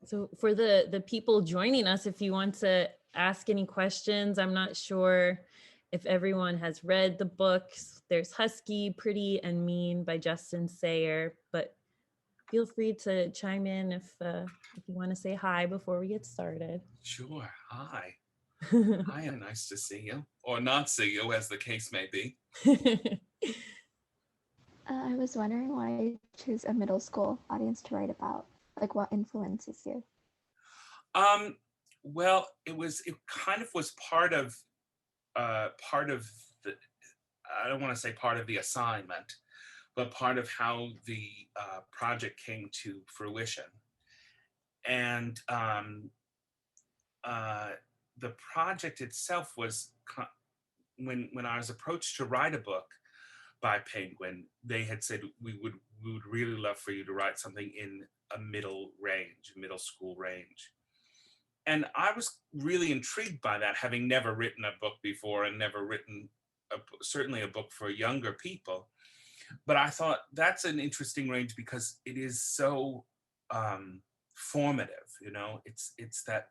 So for the people joining us, if you want to ask any questions, I'm not sure if everyone has read the books. There's Husky, Pretty and Mean by Justin Sayre, but feel free to chime in if you want to say hi before we get started. Sure. Hi. Hi, and nice to see you, or not see you, as the case may be. I was wondering why you choose a middle school audience to write about. Like, what influences you? Um, well, it kind of was part of the, I don't want to say part of the assignment, but part of how the project came to fruition. And uh, the project itself was when I was approached to write a book by Penguin, they had said we would really love for you to write something in a middle school range. And I was really intrigued by that, having never written a book before and never written certainly a book for younger people. But I thought that's an interesting range because it is so formative. It's that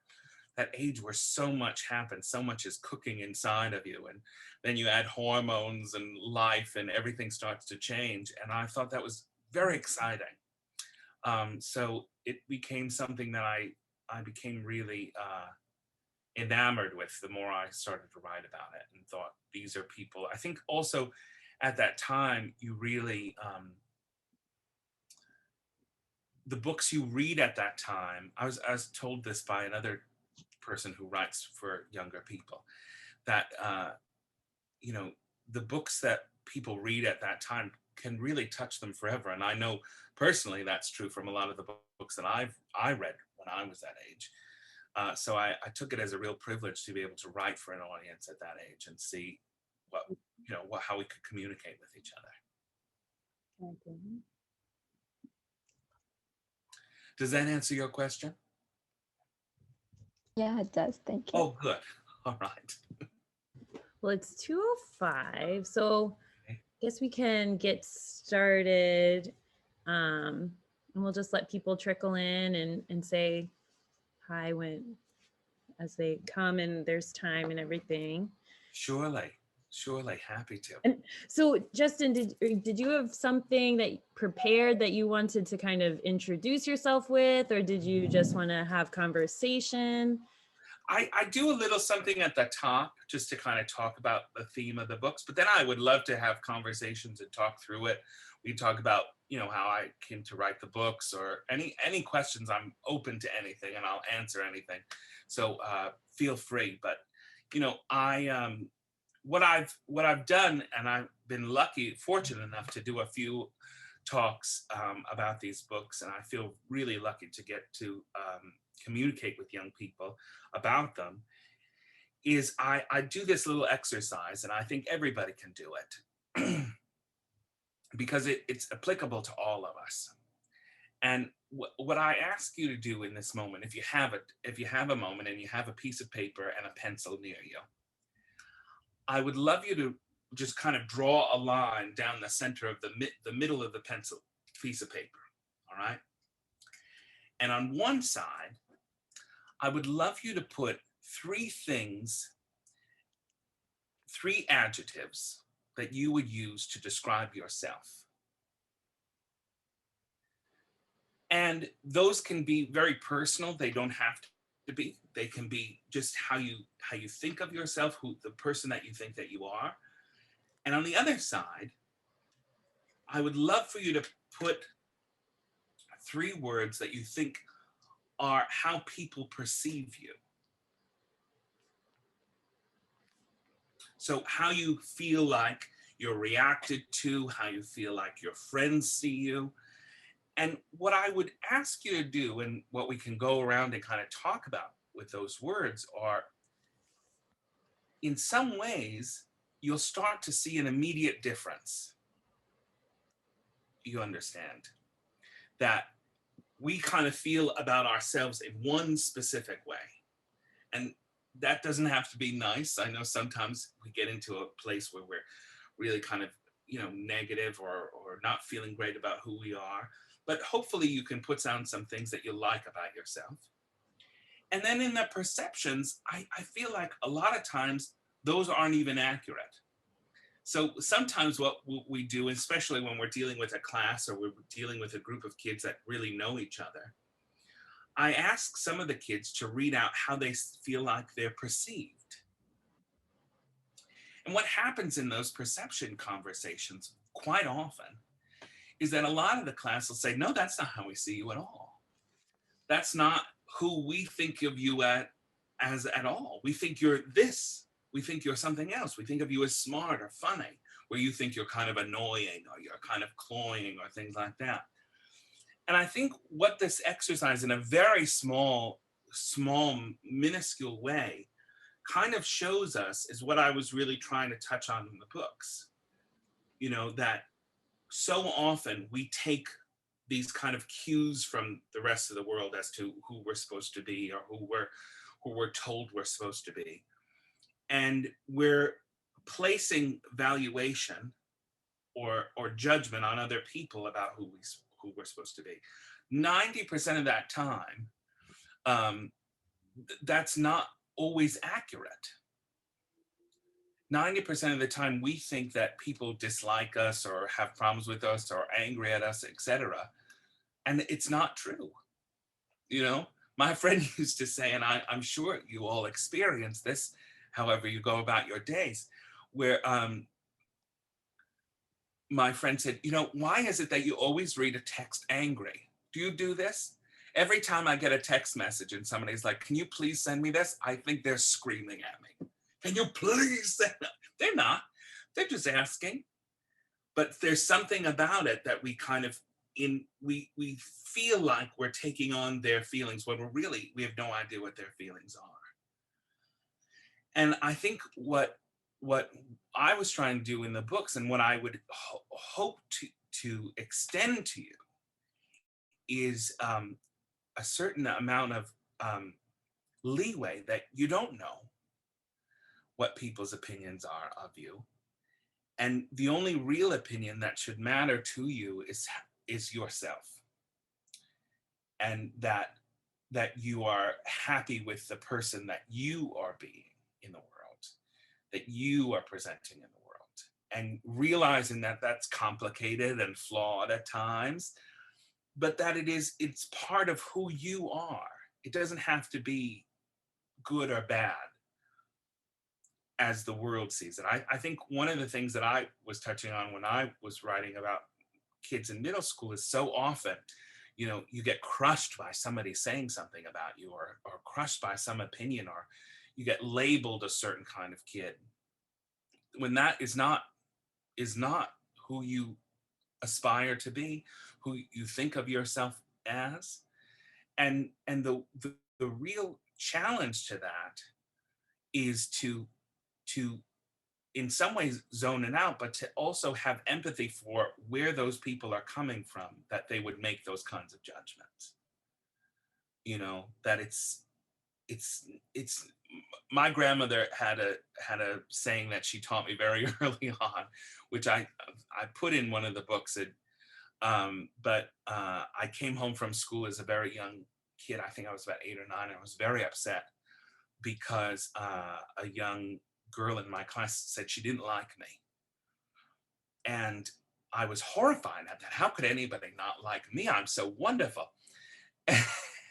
age where so much happens, so much is cooking inside of you, and then you add hormones and life, and everything starts to change. And I thought that was very exciting. So it became something that I became really enamored with the more I started to write about it, and thought these are people. I think also at that time you really the books you read at that time. I was told this by another person who writes for younger people, that you know the books that people read at that time can really touch them forever. And I know personally that's true from a lot of the books that I read when I was that age. So I took it as a real privilege to be able to write for an audience at that age and see how we could communicate with each other. Okay. Does that answer your question? Yeah, it does. Thank you. Oh, good. All right. Well, it's 2:05, so Okay. I guess we can get started. And we'll just let people trickle in and say hi when as they come and there's time and everything. Surely, happy to. And so, Justin, did you have something that prepared that you wanted to kind of introduce yourself with, or did you just want to have conversation? I do a little something at the top just to kind of talk about the theme of the books, but then I would love to have conversations and talk through it. We talk about, how I came to write the books, or any questions. I'm open to anything and I'll answer anything. So feel free. But, I what I've done, and I've been fortunate enough to do a few talks about these books, and I feel really lucky to get to communicate with young people about them, is I do this little exercise, and I think everybody can do it because it's applicable to all of us. And what I ask you to do in this moment, if you have a moment and you have a piece of paper and a pencil near you, I would love you to just kind of draw a line down the center of the middle of the pencil piece of paper. All right. And on one side, I would love you to put three adjectives that you would use to describe yourself. And those can be very personal. They don't have to be. They can be just how you think of yourself, the person that you think that you are. And on the other side, I would love for you to put three words that you think are how people perceive you. So how you feel like you're reacted to, how you feel like your friends see you. And what I would ask you to do, and what we can go around and kind of talk about with those words, are in some ways, you'll start to see an immediate difference. You understand that we kind of feel about ourselves in one specific way. And that doesn't have to be nice. I know sometimes we get into a place where we're really kind of negative or not feeling great about who we are. But hopefully you can put down some things that you like about yourself. And then in the perceptions, I feel like a lot of times those aren't even accurate. So sometimes what we do, especially when we're dealing with a class or we're dealing with a group of kids that really know each other, I ask some of the kids to read out how they feel like they're perceived. And what happens in those perception conversations quite often is that a lot of the class will say, no, that's not how we see you at all. That's not who we think of you as at all. We think you're this. We think you're something else. We think of you as smart or funny, where you think you're kind of annoying or you're kind of cloying or things like that. And I think what this exercise in a very small, minuscule way kind of shows us is what I was really trying to touch on in the books. That so often we take these kind of cues from the rest of the world as to who we're supposed to be or who we're told we're supposed to be. And we're placing valuation or judgment on other people about who we're supposed to be. 90% of that time, that's not always accurate. 90% of the time we think that people dislike us or have problems with us or are angry at us, etc. And it's not true. My friend used to say, and I'm sure you all experience this, however you go about your days, where my friend said, why is it that you always read a text angry? Do you do this? Every time I get a text message and somebody's like, can you please send me this? I think they're screaming at me. Can you please send it? They're not. They're just asking. But there's something about it that we kind of, we feel like we're taking on their feelings when we have no idea what their feelings are. And I think what I was trying to do in the books and what I would hope to extend to you is a certain amount of leeway that you don't know what people's opinions are of you. And the only real opinion that should matter to you is yourself. And that you are happy with the person that you are being in the world, that you are presenting in the world, and realizing that that's complicated and flawed at times, but that it's part of who you are. It doesn't have to be good or bad as the world sees it. I think one of the things that I was touching on when I was writing about kids in middle school is so often, you get crushed by somebody saying something about you or crushed by some opinion, or you get labeled a certain kind of kid, when that is not who you aspire to be, who you think of yourself as. And the real challenge to that is to in some ways zone it out, but to also have empathy for where those people are coming from, that they would make those kinds of judgments. That it's my grandmother had a saying that she taught me very early on, which I put in one of the books. But I came home from school as a very young kid. I think I was about 8 or 9. And I was very upset because a young girl in my class said she didn't like me. And I was horrified at that. How could anybody not like me? I'm so wonderful.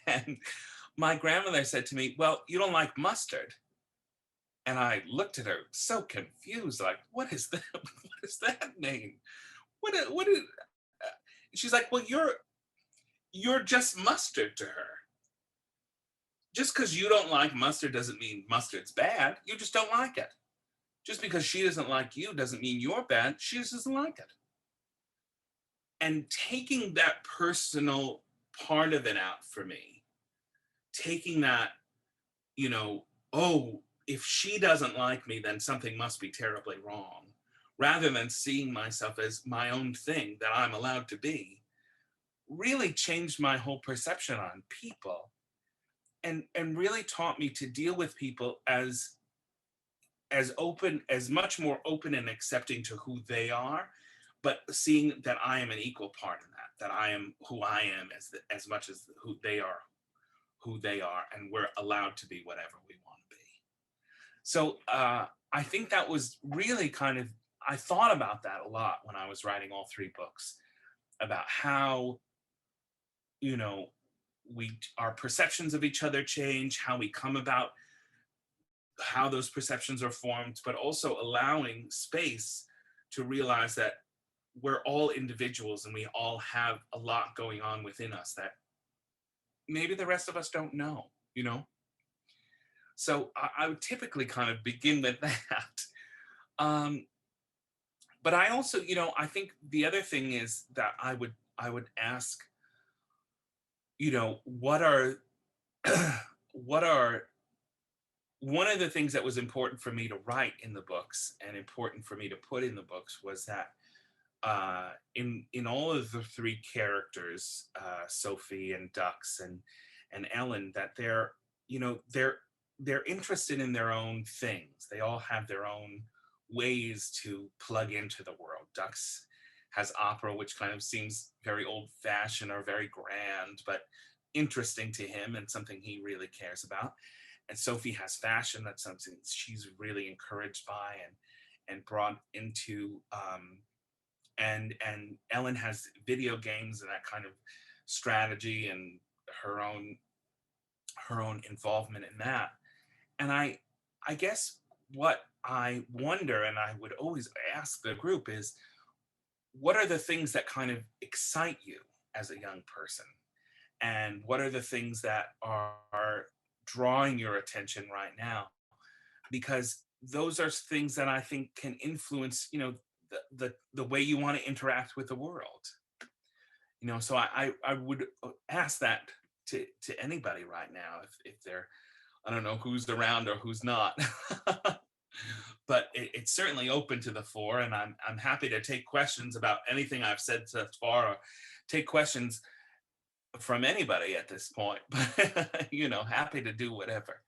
And my grandmother said to me, well, you don't like mustard. And I looked at her so confused, like, what is that? What does that mean? What is, she's like, well, you're just mustard to her. Just because you don't like mustard doesn't mean mustard's bad. You just don't like it. Just because she doesn't like you doesn't mean you're bad. She just doesn't like it. And taking that personal part of it out for me, taking that, oh, if she doesn't like me, then something must be terribly wrong, rather than seeing myself as my own thing that I'm allowed to be, really changed my whole perception on people. And really taught me to deal with people as much more open and accepting to who they are, but seeing that I am an equal part in that I am who I am as much as who they are, and we're allowed to be whatever we want to be. So I think that was really kind of, I thought about that a lot when I was writing all three books, about how, you know, our perceptions of each other change, how we come about, how those perceptions are formed, but also allowing space to realize that we're all individuals and we all have a lot going on within us that maybe the rest of us don't know, you know? So I would typically kind of begin with that. Um, but I also, you know, I think the other thing is that I would ask, you know, what are what are one of the things that was important for me to write in the books and important for me to put in the books was that in all of the three characters, Sophie and Dux and Ellen, that they're, you know, they're interested in their own things. They all have their own ways to plug into the world. Dux has opera, which kind of seems very old-fashioned or very grand, but interesting to him and something he really cares about. And Sophie has fashion. That's something she's really encouraged by and brought into. And Ellen has video games and that kind of strategy and her own involvement in that. And I guess what I wonder, and I would always ask the group, is what are the things that kind of excite you as a young person? And what are the things that are drawing your attention right now? Because those are things that I think can influence, you know, the way you want to interact with the world. You know, so I would ask that to anybody right now, if they're, I don't know who's around or who's not. But it's certainly open to the floor, and I'm happy to take questions about anything I've said thus far, or take questions from anybody at this point. But you know, happy to do whatever.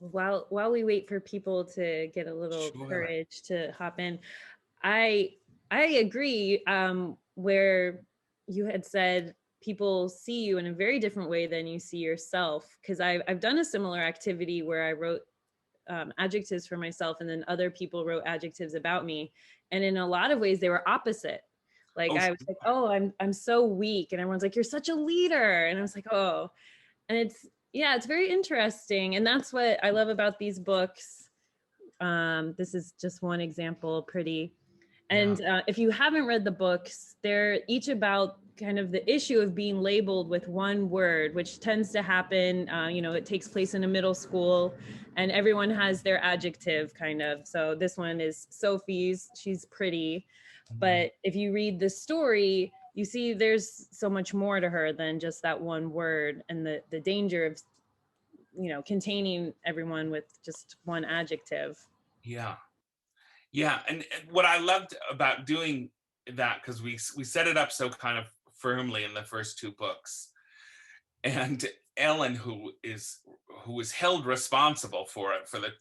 While we wait for people to get a little Sure. courage to hop in, I I agree. Where you had said people see you in a very different way than you see yourself. Because I've done a similar activity where I wrote adjectives for myself, and then other people wrote adjectives about me, and in a lot of ways they were opposite. Like Oh, I was like, oh, I'm so weak, and everyone's like, you're such a leader, and I was like, oh, and it's, yeah, it's very interesting, and that's what I love about these books. This is just one example, pretty. yeah. And if you haven't read the books, they're each about kind of the issue of being labeled with one word, which tends to happen. You know, it takes place in a middle school, and everyone has their adjective, kind of. So this one is Sophie's. She's pretty. Mhm. But if you read the story, you see there's so much more to her than just that one word, and the danger of, you know, containing everyone with just one adjective. Yeah. Yeah, and what I loved about doing that, because we set it up so kind of firmly in the first two books, and Ellen, who is held responsible for it for the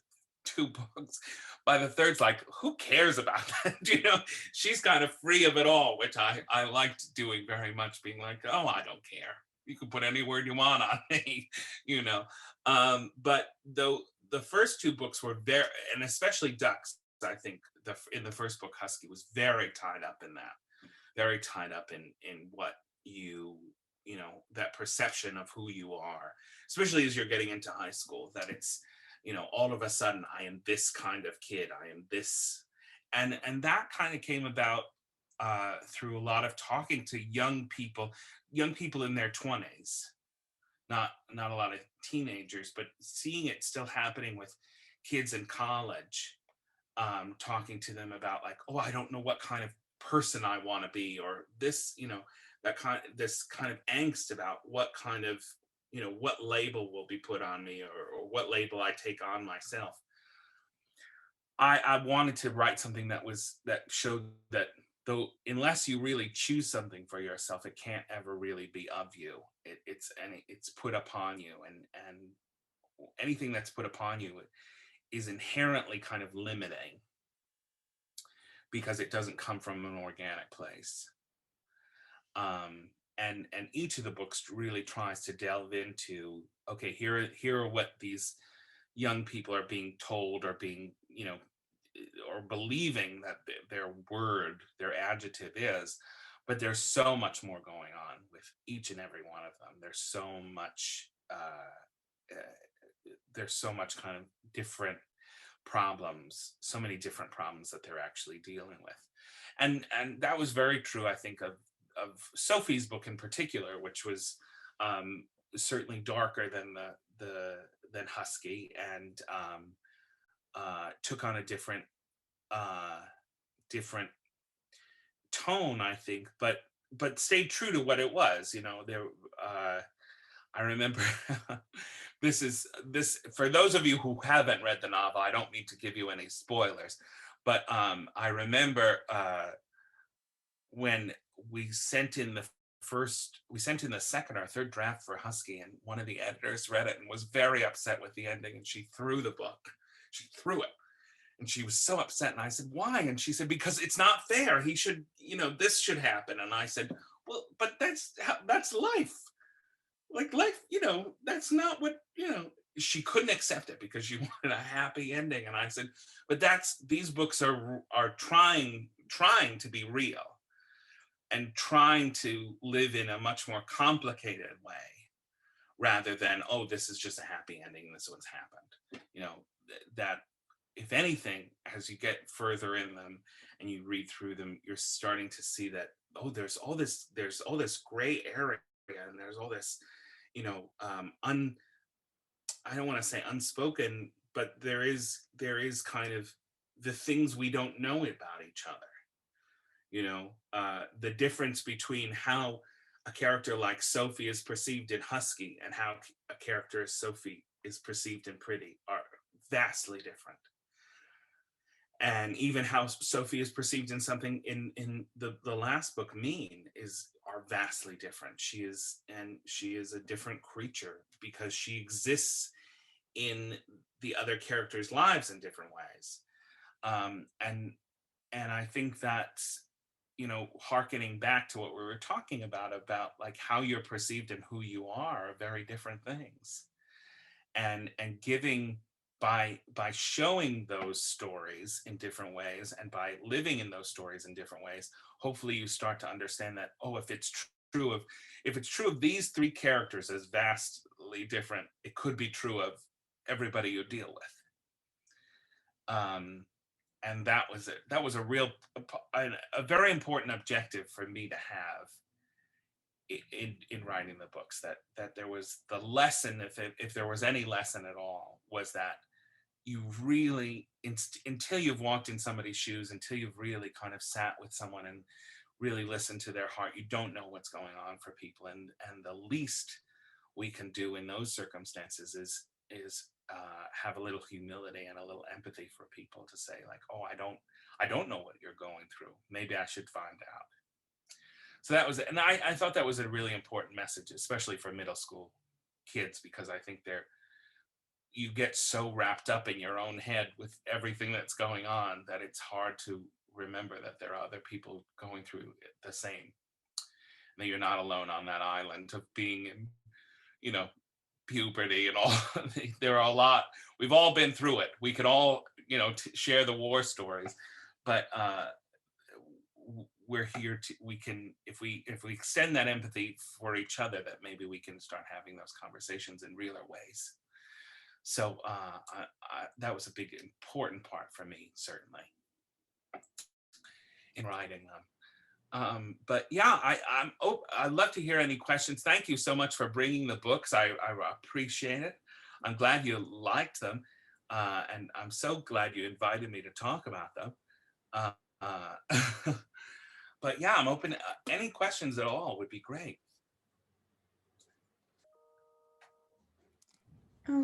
two books, by the third's like, who cares about that? You know, she's kind of free of it all, which I liked doing very much, being like, oh, I don't care. You can put any word you want on me, you know. But though the first two books were very, and especially Ducks, I think in the first book, Husky was very tied up in that, very tied up in what you know, that perception of who you are, especially as you're getting into high school, that it's, you know, all of a sudden I am this kind of kid, I am this, and that kind of came about through a lot of talking to young people in their 20s, not a lot of teenagers, but seeing it still happening with kids in college, talking to them about like, oh, I don't know what kind of person I want to be, or this, you know, this kind of angst about what kind of, you know, what label will be put on me, or what label I take on myself. I wanted to write something that showed that, though, unless you really choose something for yourself, it can't ever really be of you. It's put upon you, and anything that's put upon you is inherently kind of limiting because it doesn't come from an organic place. And each of the books really tries to delve into, okay, here are what these young people are being told, or being, or believing that their word, their adjective is, but there's so much more going on with each and every one of them. There's so much kind of different problems, so many different problems that they're actually dealing with. And that was very true, I think, of Sophie's book in particular, which was um, certainly darker than than Husky, and took on a uh, different tone, I think, but stayed true to what it was. There. I remember this for those of you who haven't read the novel. I don't mean to give you any spoilers, but I remember when we sent in the second or third draft for Husky, and one of the editors read it and was very upset with the ending, and she threw the book. She threw it. And she was so upset. And I said, why? And she said, because it's not fair. He should, this should happen. And I said, well, but that's life. Like life, that's not what, she couldn't accept it because she wanted a happy ending. And I said, but these books are trying to be real, and trying to live in a much more complicated way, rather than, oh, this is just a happy ending, this one's happened. That if anything, as you get further in them and you read through them, you're starting to see that, oh, there's all this gray area, and there's all this, I don't want to say unspoken, but there is kind of the things we don't know about each other. The difference between how a character like Sophie is perceived in Husky and how a character as Sophie is perceived in Pretty are vastly different. And even how Sophie is perceived in something in the last book, Mean, are vastly different. She is a different creature because she exists in the other characters' lives in different ways. And I think that's, hearkening back to what we were talking about like how you're perceived and who you are very different things. And giving, by showing those stories in different ways, and by living in those stories in different ways, hopefully you start to understand that, oh, if it's true of these three characters as vastly different, it could be true of everybody you deal with. And that was it. That was a very important objective for me to have in writing the books. That there was the lesson, if there was any lesson at all, was that you really, until you've walked in somebody's shoes, until you've really kind of sat with someone and really listened to their heart, you don't know what's going on for people. And the least we can do in those circumstances is have a little humility and a little empathy for people, to say like, oh, I don't know what you're going through. Maybe I should find out. So that was it. And I thought that was a really important message, especially for middle school kids, because I think you get so wrapped up in your own head with everything that's going on that it's hard to remember that there are other people going through the same. That you're not alone on that island of being in, puberty and all. There are a lot. We've all been through it. We could all, share the war stories, but we're here to. We can, if we extend that empathy for each other, that maybe we can start having those conversations in realer ways. So that was a big, important part for me, certainly, in writing them. But yeah, I'd love to hear any questions. Thank you so much for bringing the books. I appreciate it. I'm glad you liked them. And I'm so glad you invited me to talk about them. But yeah, I'm open. Any questions at all would be great.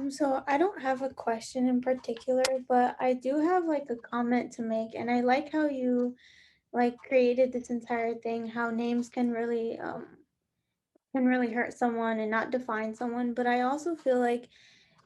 So I don't have a question in particular, but I do have like a comment to make, and I like how you like created this entire thing, how names can really hurt someone and not define someone. But I also feel like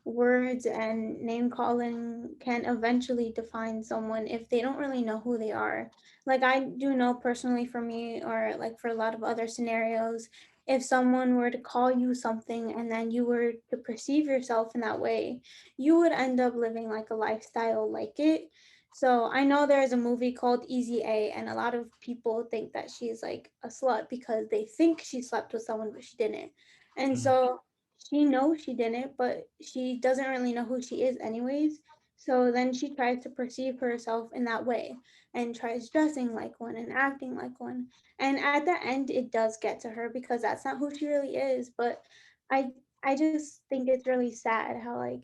words and name calling can eventually define someone if they don't really know who they are. Like I do know personally for me, or like for a lot of other scenarios, if someone were to call you something and then you were to perceive yourself in that way, you would end up living like a lifestyle like it. So I know there's a movie called Easy A, and a lot of people think that she's like a slut because they think she slept with someone, but she didn't. And Mhm. so she knows she didn't, but she doesn't really know who she is anyways. So then she tries to perceive herself in that way and tries dressing like one and acting like one. And at the end it does get to her because that's not who she really is. But I I just think it's really sad how like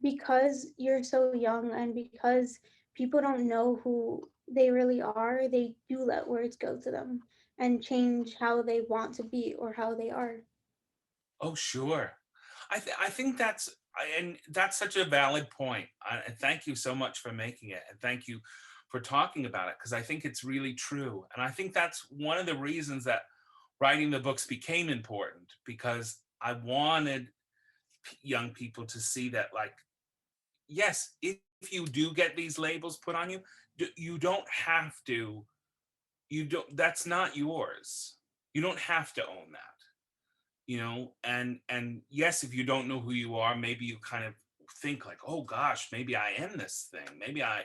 because you're so young and because people don't know who they really are, they do let words go to them and change how they want to be or how they are. Oh, sure. I think and that's such a valid point. And thank you so much for making it, and thank you for talking about it, because I think it's really true. And I think that's one of the reasons that writing the books became important, because I wanted young people to see that, like, yes, if you do get these labels put on you, you don't have to. You don't. That's not yours. You don't have to own that. And yes, if you don't know who you are, maybe you kind of think like, oh gosh, maybe I am this thing, maybe I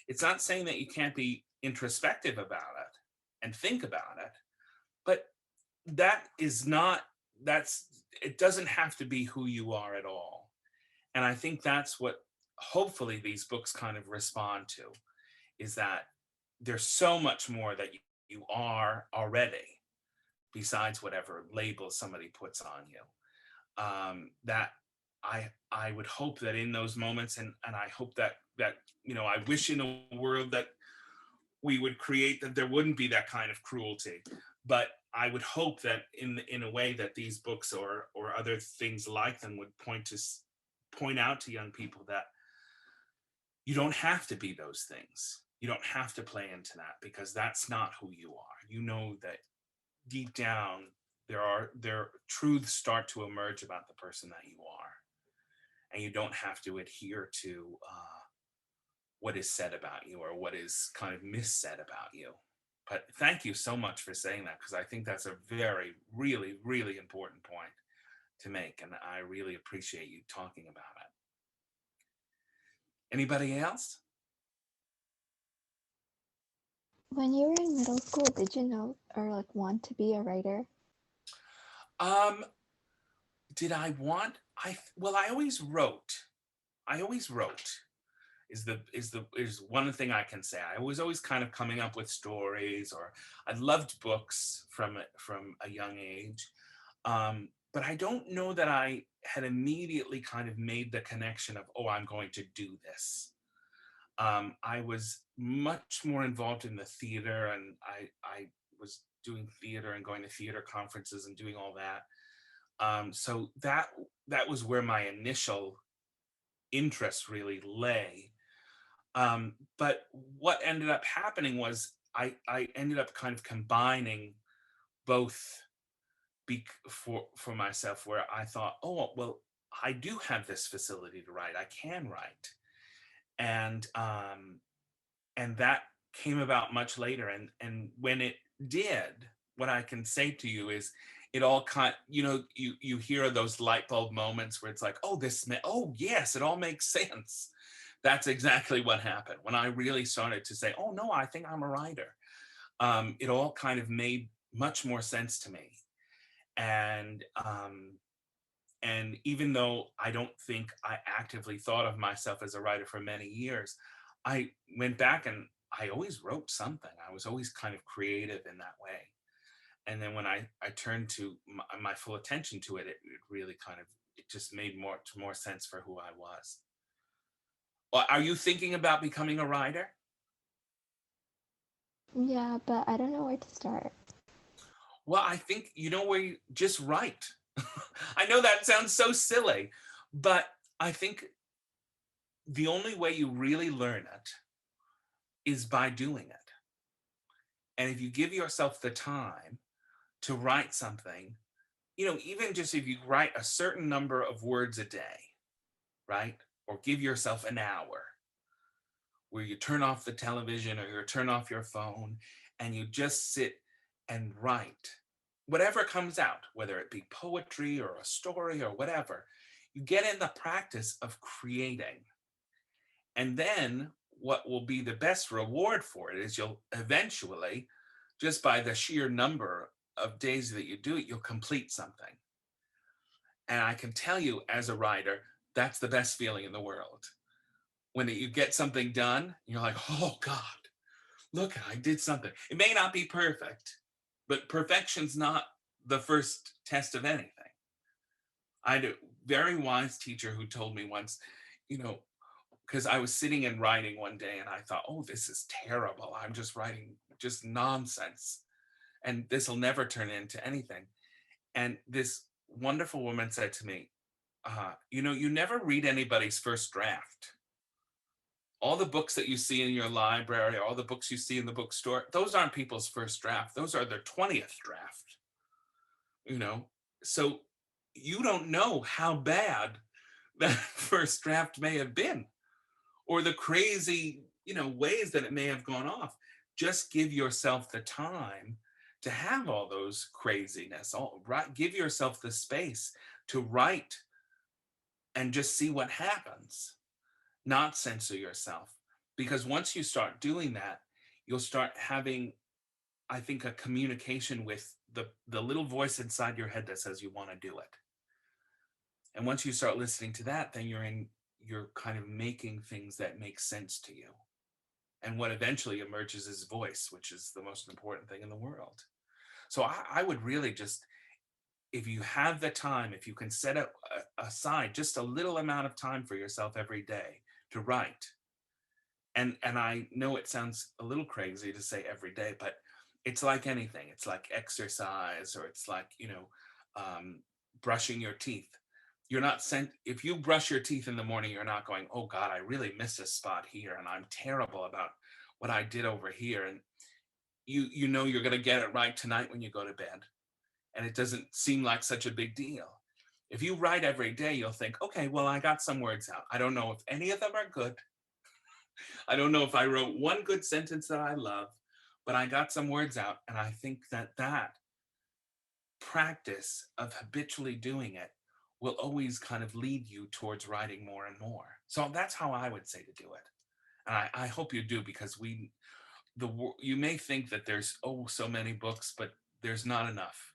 it's not saying that you can't be introspective about it and think about it, but that is not that's it doesn't have to be who you are at all. And I think that's what hopefully these books kind of respond to, is that there's so much more that you are already, besides whatever label somebody puts on you. That I would hope that in those moments, and I hope that I wish in a world that we would create, that there wouldn't be that kind of cruelty. But I would hope that in a way that these books or other things like them would point out to young people that you don't have to be those things. You don't have to play into that, because that's not who you are. You know that deep down there truths start to emerge about the person that you are, and you don't have to adhere to what is said about you or what is kind of missaid about you. But thank you so much for saying that, because I think that's a very really really important point to make, and I really appreciate you talking about it. Anybody else? When you were in middle school, did you know or like want to be a writer? um did I want I well I always wrote is one thing I can say. I was always kind of coming up with stories, or I loved books from a young age. But I don't know that I had immediately kind of made the connection of, oh, I'm going to do this. I was much more involved in the theater, and I was doing theater and going to theater conferences and doing all that. So that was where my initial interest really lay. But what ended up happening was I ended up kind of combining both for myself, where I thought, oh well, I do have this facility to write. I can write, and that came about much later. And when it did, what I can say to you is, it all kind, you hear those light bulb moments where it's like, oh, oh yes, it all makes sense. That's exactly what happened when I really started to say, oh no, I think I'm a writer. It all kind of made much more sense to me. And even though I don't think I actively thought of myself as a writer for many years, I went back and I always wrote something. I was always kind of creative in that way. And then when I turned to my full attention to it, it really kind of, it just made more sense for who I was. Well, are you thinking about becoming a writer? Yeah, but I don't know where to start. Well, I think you know where you just write. I know that sounds so silly, but I think the only way you really learn it is by doing it. And if you give yourself the time to write something, even just if you write a certain number of words a day, right? Or give yourself an hour where you turn off the television or you turn off your phone and you just sit and write whatever comes out, whether it be poetry or a story or whatever. You get in the practice of creating. And then what will be the best reward for it is you'll eventually, just by the sheer number of days that you do it, you'll complete something. And I can tell you as a writer, that's the best feeling in the world. When you get something done, and you're like, oh God, look, I did something. It may not be perfect, but perfection's not the first test of anything. I had a very wise teacher who told me once, you know, because I was sitting and writing one day and I thought, oh, this is terrible. I'm just writing just nonsense. And this will never turn into anything. And this wonderful woman said to me, you know, you never read anybody's first draft. All the books that you see in your library, all the books you see in the bookstore, those aren't people's first draft. Those are their 20th draft, you know? So you don't know how bad that first draft may have been, or the crazy, you know, ways that it may have gone off. Just give yourself the time to have all those craziness. Give yourself the space to write and just see what happens. Not censor yourself. Because once you start doing that, you'll start having, I think, a communication with the little voice inside your head that says you want to do it. And once you start listening to that, then you're kind of making things that make sense to you. And what eventually emerges is voice, which is the most important thing in the world. So I would really just, if you have the time, if you can set aside just a little amount of time for yourself every day to write. And I know it sounds a little crazy to say every day, but it's like anything. It's like exercise, or it's like, you know, brushing your teeth. You're not if you brush your teeth in the morning, you're not going, oh God, I really missed a spot here and I'm terrible about what I did over here. And you know you're going to get it right tonight when you go to bed. And it doesn't seem like such a big deal. If you write every day, you'll think, okay, well, I got some words out. I don't know if any of them are good. I don't know if I wrote one good sentence that I love, but I got some words out. And I think that practice of habitually doing it will always kind of lead you towards writing more and more. So that's how I would say to do it. And I hope you do, because you may think that there's, so many books, but there's not enough,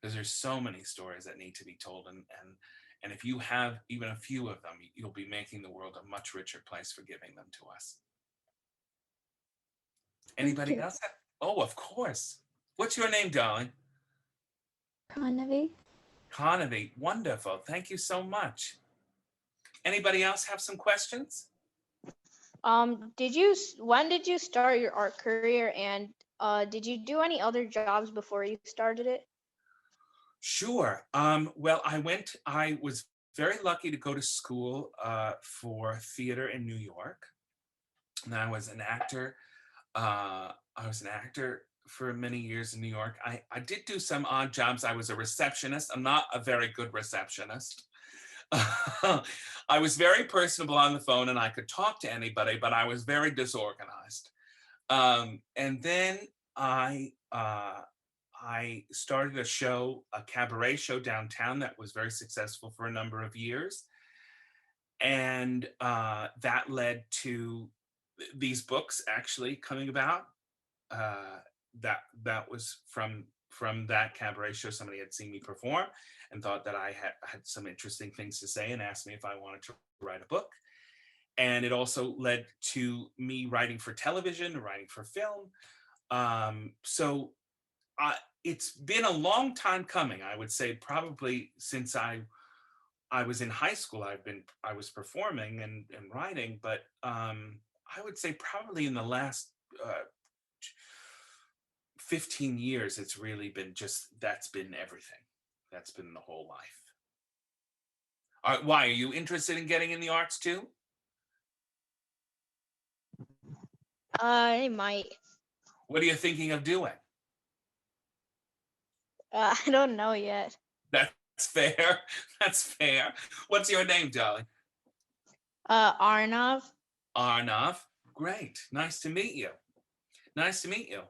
because there's so many stories that need to be told. And if you have even a few of them, you'll be making the world a much richer place for giving them to us. Anybody else? Oh, of course. What's your name, darling? Carnaby. Carnaby, wonderful. Thank you so much. Anybody else have some questions? When did you start your art career, and did you do any other jobs before you started it? Sure. Well, I was very lucky to go to school for theater in New York. And I was an actor. For many years in New York. I did do some odd jobs. I was a receptionist. I'm not a very good receptionist. I was very personable on the phone and I could talk to anybody, but I was very disorganized. And then I started a cabaret show downtown that was very successful for a number of years. And that led to these books actually coming about. That was from that cabaret show. Somebody had seen me perform and thought that I had some interesting things to say and asked me if I wanted to write a book. And it also led to me writing for television, writing for film. So it's been a long time coming. I would say probably since I was in high school, I was performing and writing, but I would say probably in the last 15 years, it's really been that's been everything. That's been the whole life. Why, are you interested in getting in the arts too? I might. What are you thinking of doing? I don't know yet. That's fair. That's fair. What's your name, darling? Arnav. Arnav, great. Nice to meet you. Nice to meet you.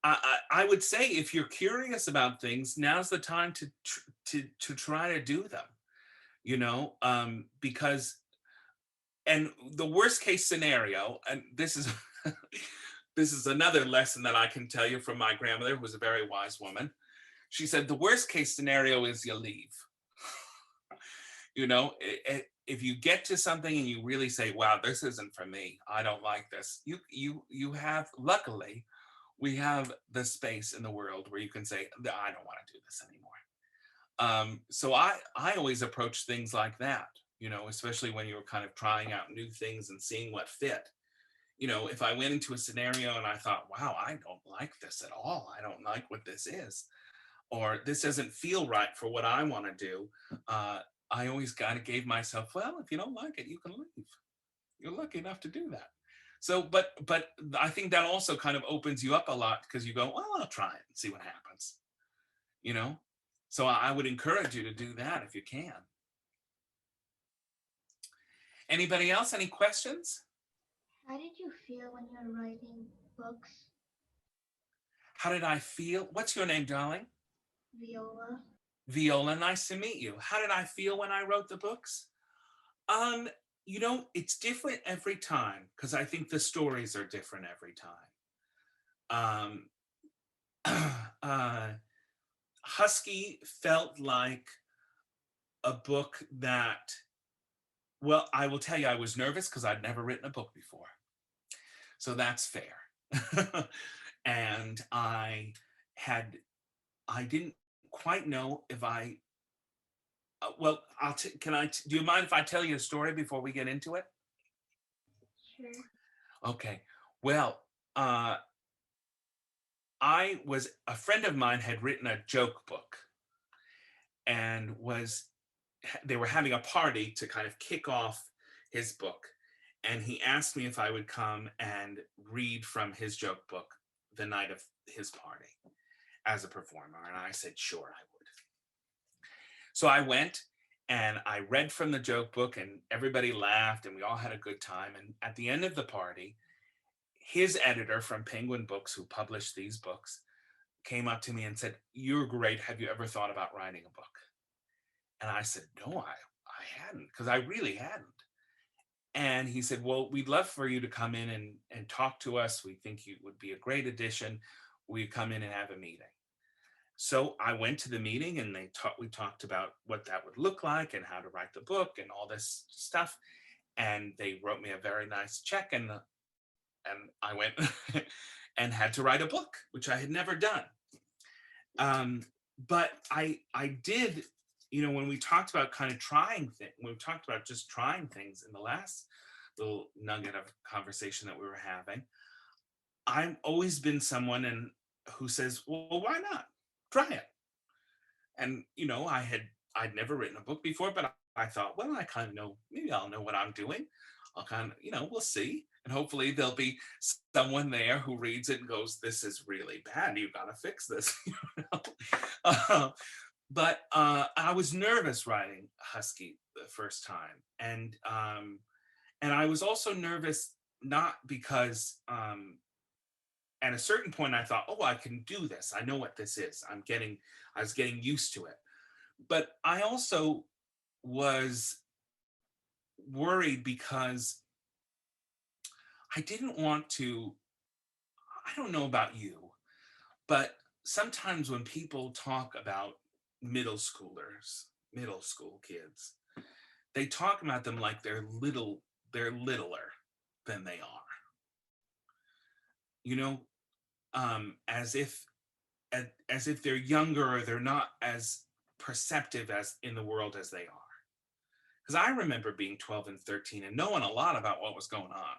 I would say if you're curious about things, now's the time to try to do them, you know, because, and the worst case scenario, and this is this is another lesson that I can tell you from my grandmother, who was a very wise woman. She said the worst case scenario is you leave. You know, if you get to something and you really say, wow, this isn't for me, I don't like this, you have, luckily we have the space in the world where you can say, I don't want to do this anymore. So I always approach things like that, you know, especially when you're kind of trying out new things and seeing what fit. You know, if I went into a scenario and I thought, wow, I don't like this at all, I don't like what this is, or this doesn't feel right for what I want to do, I always kind of gave myself, well, if you don't like it, you can leave. You're lucky enough to do that. So, but I think that also kind of opens you up a lot, because you go, well, I'll try it and see what happens, you know? So I would encourage you to do that if you can. Anybody else? Any questions? How did you feel when you were writing books? How did I feel? What's your name, darling? Viola. Viola, nice to meet you. How did I feel when I wrote the books? You know, it's different every time, because I think the stories are different every time. Husky felt like a book that, well, I will tell you, I was nervous because I'd never written a book before. So that's fair. And I didn't quite know if well, do you mind if I tell you a story before we get into it? Sure. Okay. Well, a friend of mine had written a joke book, and they were having a party to kind of kick off his book. And he asked me if I would come and read from his joke book the night of his party as a performer. And I said, sure, I would. So I went and I read from the joke book, and everybody laughed and we all had a good time. And at the end of the party, his editor from Penguin Books, who published these books, came up to me and said, you're great. Have you ever thought about writing a book? And I said, no, I hadn't, because I really hadn't. And he said, well, we'd love for you to come in and talk to us. We think you would be a great addition. Will you come in and have a meeting? So I went to the meeting, and we talked about what that would look like and how to write the book and all this stuff. And they wrote me a very nice check, and I went and had to write a book, which I had never done. But I did, you know, when we talked about kind of trying things, when we talked about just trying things in the last little nugget of conversation that we were having, I've always been someone who says, well, why not? Try it. And, you know, I'd never written a book before, but I thought, well, I kind of know, maybe I'll know what I'm doing. I'll kind of, you know, we'll see. And hopefully there'll be someone there who reads it and goes, this is really bad. You've got to fix this. You know? But I was nervous writing Husky the first time. And I was also nervous, not because at a certain point I thought, oh, I can do this. I know what this is. I was getting used to it. But I also was worried because I didn't want to, I don't know about you, but sometimes when people talk about middle school kids, they talk about them like they're littler than they are. You know, as if they're younger, or they're not as perceptive as in the world as they are. Because I remember being 12 and 13 and knowing a lot about what was going on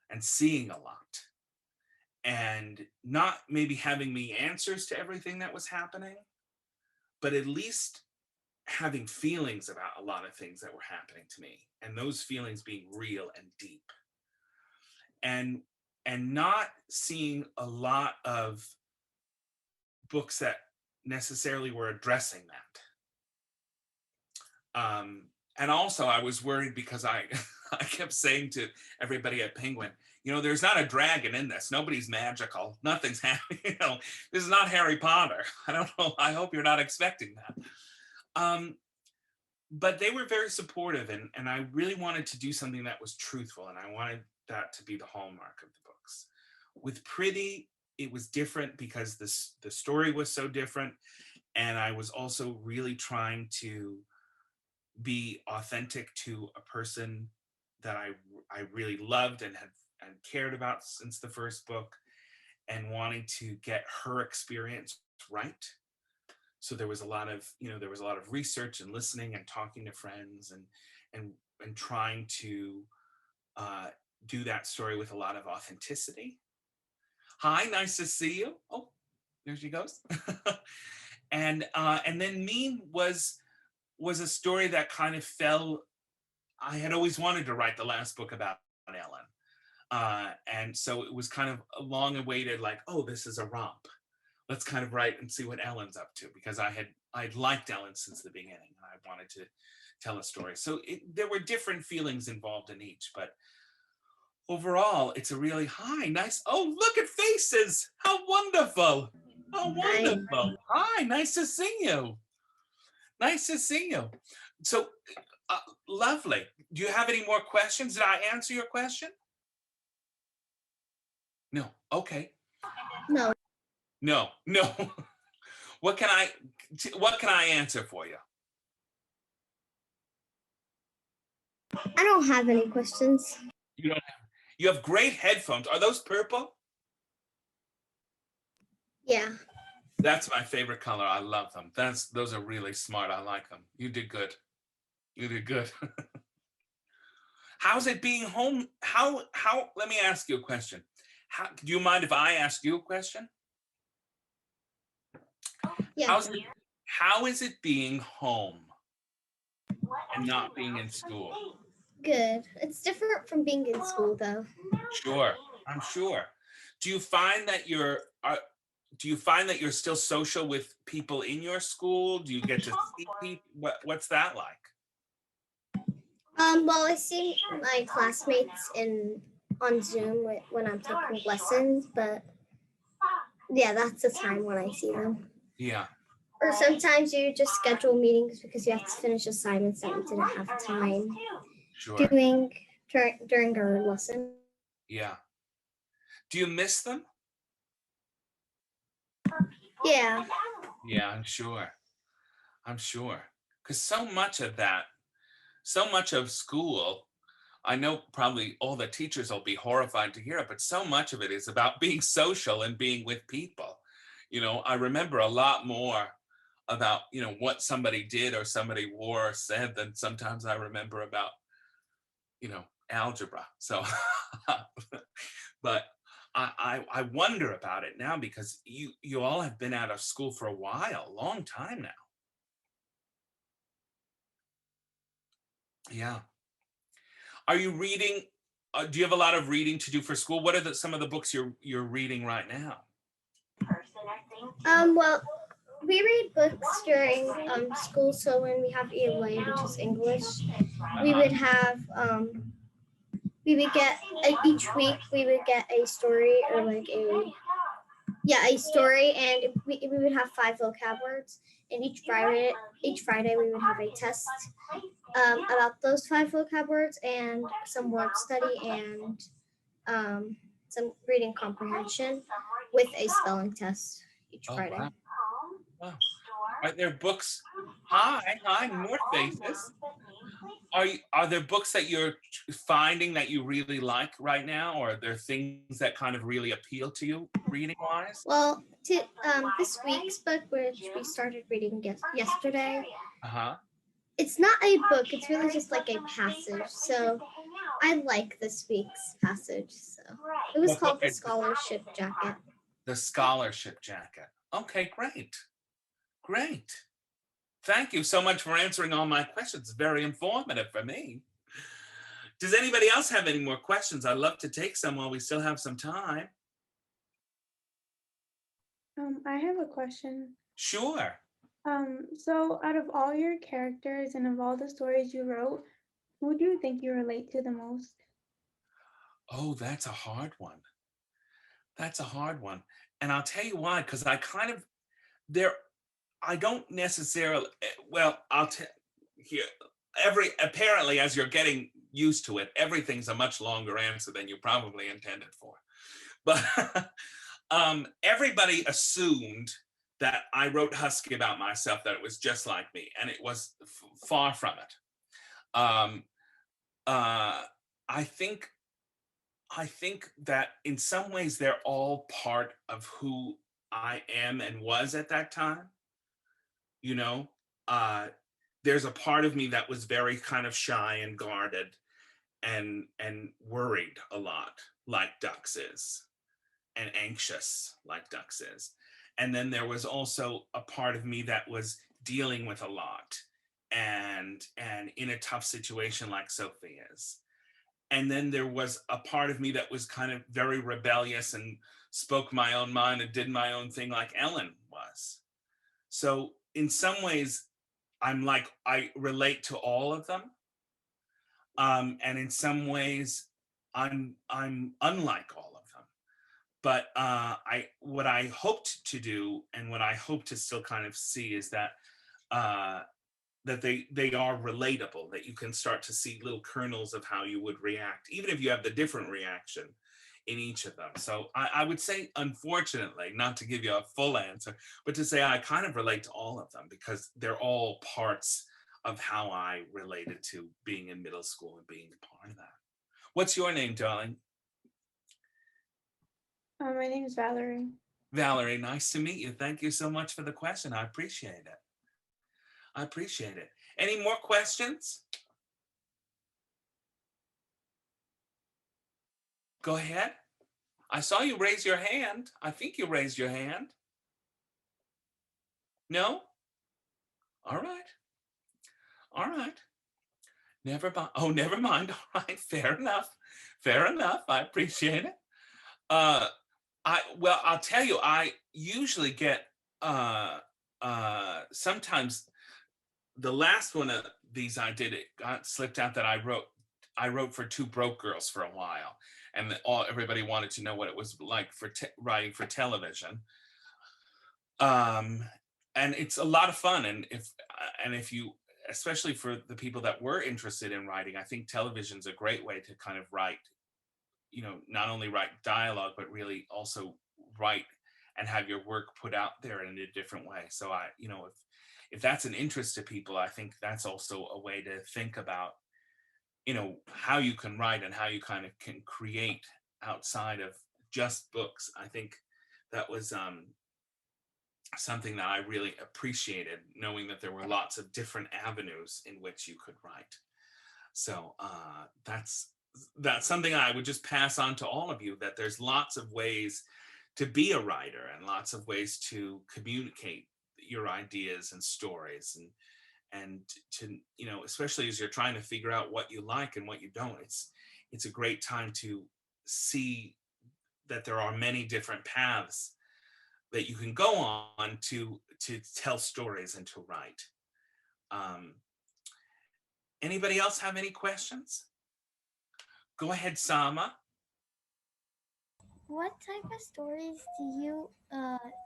and seeing a lot, and not maybe having the answers to everything that was happening, but at least having feelings about a lot of things that were happening to me, and those feelings being real and deep, and not seeing a lot of books that necessarily were addressing that. And also I was worried because I I kept saying to everybody at Penguin, you know, there's not a dragon in this. Nobody's magical. Nothing's happening. You know, this is not Harry Potter. I don't know. I hope you're not expecting that. But they were very supportive, and I really wanted to do something that was truthful, and I wanted that to be the hallmark of the books. With Pretty, it was different because the story was so different, and I was also really trying to be authentic to a person that I really loved and had and cared about since the first book, and wanting to get her experience right. So there was a lot of, you know, there was a lot of research and listening and talking to friends and and trying to uh, do that story with a lot of authenticity. Hi, nice to see you. Oh, there she goes. And then Mean was a story that kind of fell. I had always wanted to write the last book about Ellen. And so it was kind of a long awaited, like, oh, this is a romp. Let's kind of write and see what Ellen's up to, because I'd liked Ellen since the beginning, and I wanted to tell a story. So there were different feelings involved in each, but overall, it's a really nice. Oh, look at faces! How wonderful! How wonderful! Hi, nice to see you. Nice to see you. So lovely. Do you have any more questions? Did I answer your question? No. Okay. No. No. What can I answer for you? I don't have any questions. You have great headphones. Are those purple? Yeah. That's my favorite color. I love them. Those are really smart. I like them. You did good. You did good. How's it being home? How let me ask you a question. Do you mind if I ask you a question? Yeah. How is it being home and not being in school? Good. It's different from being in school, though. Sure, I'm sure. Do you find that you're still social with people in your school? Do you get to see people? What's that like? Well, I see my classmates on Zoom when I'm taking lessons, but yeah, that's the time when I see them. Yeah. Or sometimes you just schedule meetings because you have to finish assignments that we didn't have time doing during our lesson. Yeah. Do you miss them? Yeah. Yeah, I'm sure. Because so much of school, I know probably all the teachers will be horrified to hear it, but so much of it is about being social and being with people. You know, I remember a lot more about, you know, what somebody did or somebody wore or said than sometimes I remember about, you know, algebra. So, but I wonder about it now, because you all have been out of school for a while, long time now. Yeah. Are you reading? Do you have a lot of reading to do for school? What are some of the books you're reading right now? Well, we read books during school. So when we have ELA, which is English, we would have we would get each week we would get a story, or like a story, and we would have 5 vocab words, and each Friday we would have a test about those 5 vocab words, and some word study, and some reading comprehension with a spelling test each Friday. Wow. Are there books? Hi, more faces. Are there books that you're finding that you really like right now, or are there things that kind of really appeal to you reading wise? Well, this week's book, which we started reading yesterday, it's not a book, it's really just like a passage. So I like this week's passage. So it was called The Scholarship Jacket. The Scholarship Jacket. Okay, great. Thank you so much for answering all my questions. Very informative for me. Does anybody else have any more questions? I'd love to take some while we still have some time. I have a question. Sure. So out of all your characters and of all the stories you wrote, who do you think you relate to the most? Oh, that's a hard one. That's a hard one. And I'll tell you why, because I kind of, there, I don't necessarily, well, I'll tell here, apparently as you're getting used to it, everything's a much longer answer than you probably intended for. But everybody assumed that I wrote Husky about myself, that it was just like me, and it was far from it. Um, uh, I think I think that in some ways they're all part of who I am and was at that time. You know, uh, there's a part of me that was very kind of shy and guarded and worried a lot, like Dux is, and anxious, like Dux is. And then there was also a part of me that was dealing with a lot and in a tough situation, like Sophie is. And then there was a part of me that was kind of very rebellious and spoke my own mind and did my own thing, like Ellen was. So in some ways, I relate to all of them, and in some ways I'm unlike all of them. But I what I hoped to do and what I hope to still kind of see is that uh, that they are relatable, that you can start to see little kernels of how you would react, even if you have the different reaction in each of them. So I would say, unfortunately, not to give you a full answer, but to say I kind of relate to all of them because they're all parts of how I related to being in middle school and being a part of that. What's your name, darling? My name is Valerie. Valerie, nice to meet you. Thank you so much for the question. I appreciate it. I appreciate it. Any more questions? Go ahead. I saw you raise your hand. I think you raised your hand. No? All right. All right. Never mind. Oh, never mind. All right. Fair enough. Fair enough. I appreciate it. Uh, well, I'll tell you, I usually get sometimes the last one of these I did, it got slipped out that I wrote for Two Broke Girls for a while, and everybody wanted to know what it was like for writing for television. Um, and it's a lot of fun, and if you, especially for the people that were interested in writing, I think television's a great way to kind of write, you know, not only write dialogue, but really also write and have your work put out there in a different way. So I, you know, if that's an interest to people, I think that's also a way to think about, you know, how you can write and how you kind of can create outside of just books. I think that was something that I really appreciated, knowing that there were lots of different avenues in which you could write. So that's something I would just pass on to all of you, that there's lots of ways to be a writer and lots of ways to communicate your ideas and stories and to, you know, especially as you're trying to figure out what you like and what you don't, it's a great time to see that there are many different paths that you can go on to tell stories and to write. Um, Anybody else have any questions? Go ahead, Sama. What type of stories do you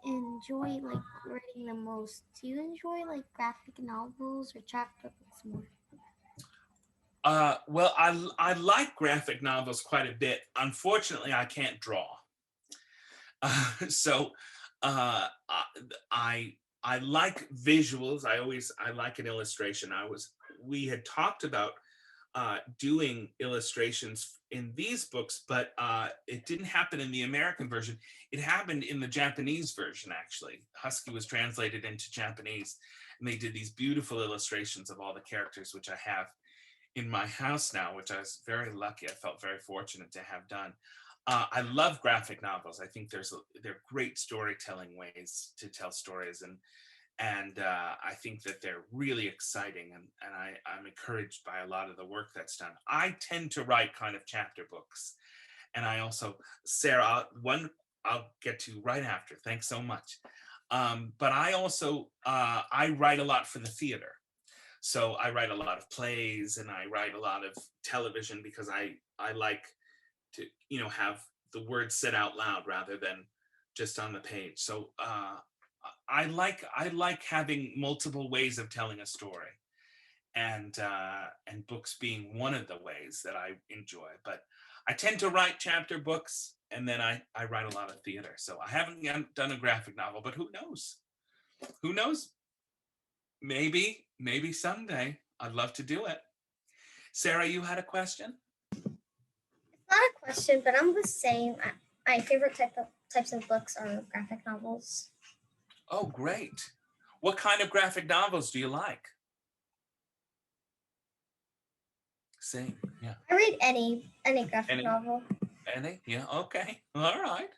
enjoy like reading the most? Do you enjoy like graphic novels or chapter books more? Well, I like graphic novels quite a bit. Unfortunately, I can't draw. So I I like visuals. I like an illustration. We had talked about doing illustrations in these books, but it didn't happen in the American version. It happened in the Japanese version, actually. Husky was translated into Japanese, and they did these beautiful illustrations of all the characters, which I have in my house now, which I was very lucky. I felt very fortunate to have done. I love graphic novels. I think they're great storytelling ways to tell stories, and I think that they're really exciting, and I'm encouraged by a lot of the work that's done. I tend to write kind of chapter books, and I also, Sarah, one I'll get to right after. Thanks so much. But I also, I write a lot for the theater. So I write a lot of plays and I write a lot of television because I like to, you know, have the words said out loud rather than just on the page. So I like having multiple ways of telling a story, and books being one of the ways that I enjoy. But I tend to write chapter books, and then I write a lot of theater. So I haven't yet done a graphic novel, but who knows? Who knows? Maybe someday. I'd love to do it. Sarah, you had a question? Not a question, but I'm the same. My favorite types of books are graphic novels. Oh, great. What kind of graphic novels do you like? Same, yeah. I read any graphic novel. Any? Yeah, okay. All right.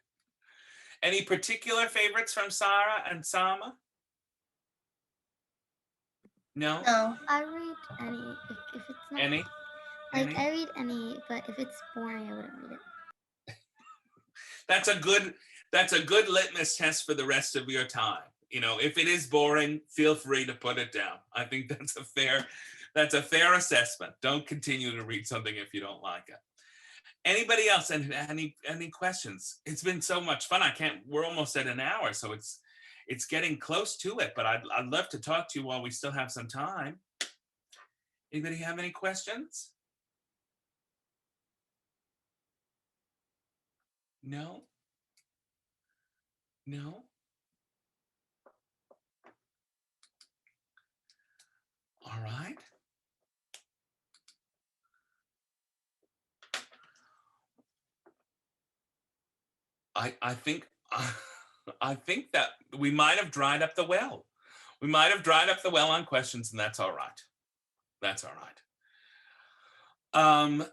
Any particular favorites from Sarah and Sama? No? No. I read any if it's not Any? like I read any, but if it's boring, I wouldn't read it. That's a good litmus test for the rest of your time. You know, if it is boring, feel free to put it down. I think that's a fair assessment. Don't continue to read something if you don't like it. Anybody else? Any questions? It's been so much fun. We're almost at an hour, so it's getting close to it, but I'd love to talk to you while we still have some time. Anybody have any questions? No? No? All right. I think I think that we might have dried up the well. We might have dried up the well on questions, and that's all right. That's all right.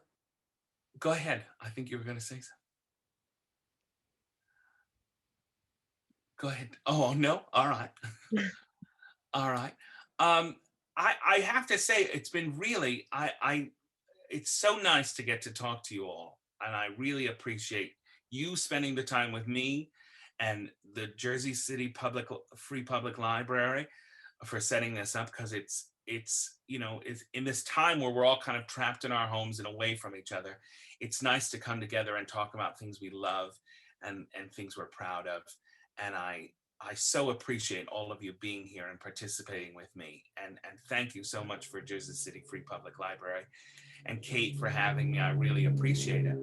Go ahead. I think you were going to say something. Go ahead. Oh, no. All right. All right. I have to say it's been really, it's so nice to get to talk to you all. And I really appreciate you spending the time with me and the Jersey City Free Public Library for setting this up, because it's you know, it's in this time where we're all kind of trapped in our homes and away from each other. It's nice to come together and talk about things we love and things we're proud of. And I so appreciate all of you being here and participating with me. And thank you so much for Jersey City Free Public Library and Kate for having me. I really appreciate it.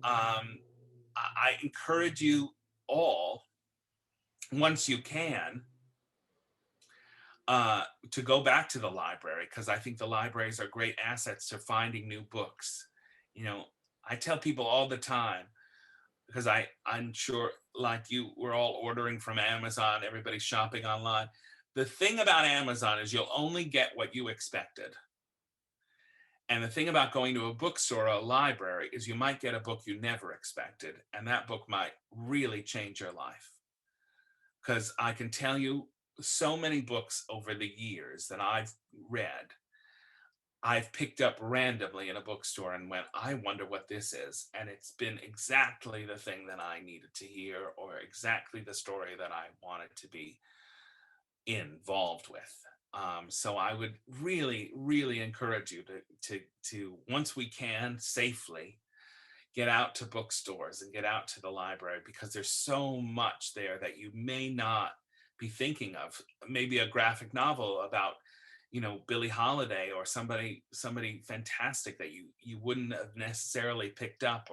I encourage you all, once you can, to go back to the library, because I think the libraries are great assets to finding new books. You know, I tell people all the time, because I'm sure, like you, we're all ordering from Amazon, everybody's shopping online. The thing about Amazon is you'll only get what you expected. And the thing about going to a bookstore or a library is you might get a book you never expected, and that book might really change your life. Because I can tell you, so many books over the years that I've read, I've picked up randomly in a bookstore and went, I wonder what this is. And it's been exactly the thing that I needed to hear, or exactly the story that I wanted to be involved with. So I would really, really encourage you to once we can safely get out to bookstores and get out to the library, because there's so much there that you may not be thinking of. Maybe a graphic novel about, you know, Billie Holiday, or somebody fantastic that you wouldn't have necessarily picked up,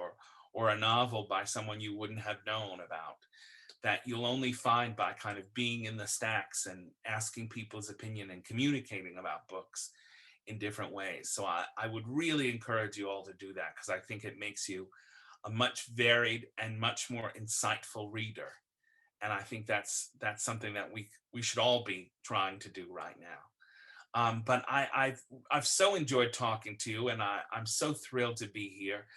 or a novel by someone you wouldn't have known about, that you'll only find by kind of being in the stacks and asking people's opinion and communicating about books in different ways. So I would really encourage you all to do that, because I think it makes you a much varied and much more insightful reader. And I think that's something that we should all be trying to do right now. But I've so enjoyed talking to you, and I'm so thrilled to be here.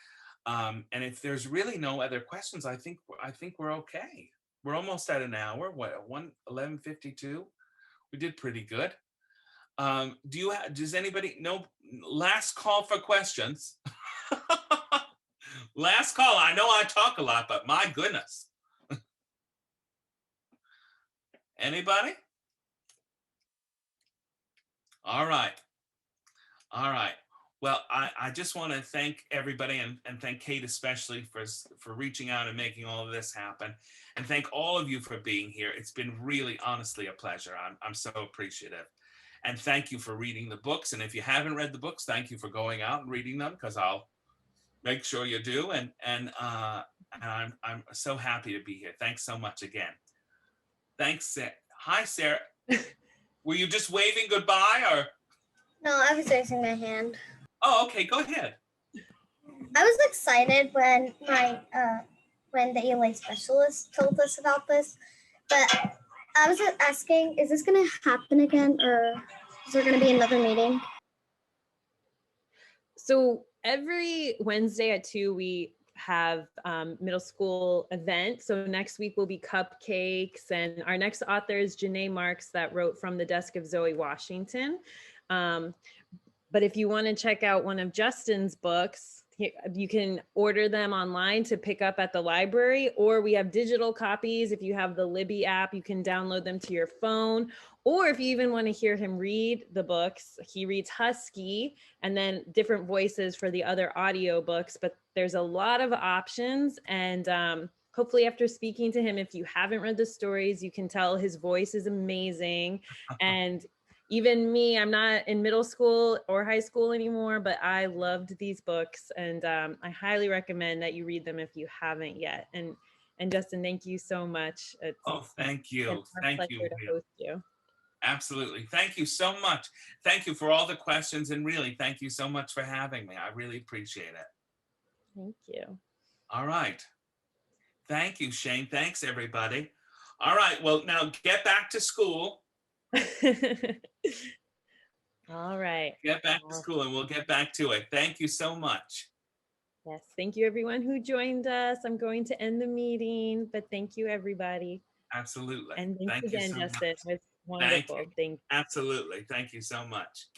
And if there's really no other questions, I think we're okay. We're almost at an hour. What, 11:52? We did pretty good. Does anybody, no, last call for questions. Last call. I know I talk a lot, but my goodness. Anybody? All right. All right. Well, I just want to thank everybody and thank Kate especially for reaching out and making all of this happen. And thank all of you for being here. It's been really, honestly, a pleasure. I'm so appreciative. And thank you for reading the books. And if you haven't read the books, thank you for going out and reading them, because I'll make sure you do. And I'm so happy to be here. Thanks so much again. Thanks. Hi, Sarah. Were you just waving goodbye, or? No, I was raising my hand. Oh, okay. Go ahead. I was excited when when the ELA specialist told us about this, but I was asking, is this going to happen again, or is there going to be another meeting? So every Wednesday at 2, we have middle school event. So next week will be cupcakes, and our next author is Janae Marks, that wrote From the Desk of Zoe Washington. But if you want to check out one of Justin's books, you can order them online to pick up at the library, or we have digital copies. If you have the Libby app, you can download them to your phone. Or if you even want to hear him read the books, he reads Husky and then different voices for the other audio books. But there's a lot of options. And hopefully after speaking to him, if you haven't read the stories, you can tell his voice is amazing. And even me, I'm not in middle school or high school anymore, but I loved these books, and I highly recommend that you read them if you haven't yet. And Justin, thank you so much. Oh, thank you. It's our Thank pleasure you. to host you. Absolutely. Thank you so much. Thank you for all the questions, and really, thank you so much for having me. I really appreciate it. Thank you. All right. Thank you, Shane. Thanks, everybody. All right. Well, now get back to school. All right. Get back to school, and we'll get back to it. Thank you so much. Yes. Thank you, everyone who joined us. I'm going to end the meeting, but thank you, everybody. Absolutely. And thanks Thank you again, so Justin. much. It was wonderful. Thank you. Thank you. Absolutely. Thank you so much.